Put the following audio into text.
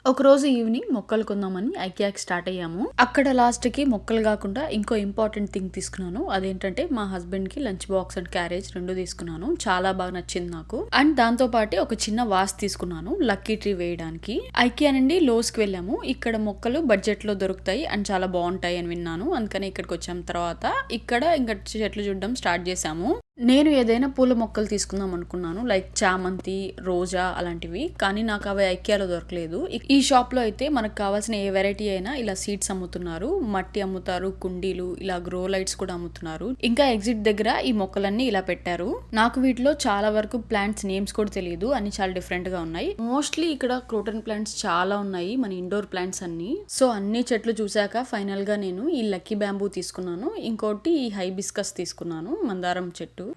ఒకరోజు ఈవినింగ్ మొక్కలు కొందామని ఐకియాకి స్టార్ట్ అయ్యాము. అక్కడ లాస్ట్ కి మొక్కలు కాకుండా ఇంకో ఇంపార్టెంట్ థింగ్ తీసుకున్నాను. అదేంటంటే మా హస్బెండ్ కి లంచ్ బాక్స్ అండ్ క్యారేజ్ రెండు తీసుకున్నాను. చాలా బాగా నచ్చింది నాకు. అండ్ దాంతో పాటు ఒక చిన్న వాస్ తీసుకున్నాను లక్కీ ట్రీ వేయడానికి. ఐకియా నుండి లోస్ కి వెళ్ళాము. ఇక్కడ మొక్కలు బడ్జెట్ లో దొరుకుతాయి అండ్ చాలా బాగుంటాయి అని విన్నాను. అందుకని ఇక్కడికి వచ్చాం. తర్వాత ఇక్కడ ఇంకా చెట్లు చూడడం స్టార్ట్ చేసాము. నేను ఏదైనా పూల మొక్కలు తీసుకుందాం అనుకున్నాను, లైక్ చామంతి, రోజా అలాంటివి. కానీ నాకు అవి ఐకియాలో దొరకలేదు. ఈ షాప్ లో అయితే మనకు కావాల్సిన ఏ వెరైటీ అయినా ఇలా సీడ్స్ అమ్ముతున్నారు, మట్టి అమ్ముతారు, కుండీలు, ఇలా గ్రో లైట్స్ కూడా అమ్ముతున్నారు. ఇంకా ఎగ్జిట్ దగ్గర ఈ మొక్కలన్నీ ఇలా పెట్టారు. నాకు వీటిలో చాలా వరకు ప్లాంట్స్ నేమ్స్ కూడా తెలియదు, అన్ని చాలా డిఫరెంట్ గా ఉన్నాయి. మోస్ట్లీ ఇక్కడ క్రోటన్ ప్లాంట్స్ చాలా ఉన్నాయి, మన ఇండోర్ ప్లాంట్స్ అన్ని. సో అన్ని చెట్లు చూసాక ఫైనల్ గా నేను ఈ లక్కీ బ్యాంబూ తీసుకున్నాను. ఇంకోటి ఈ హైబిస్కస్ తీసుకున్నాను, మందారం చెట్టు.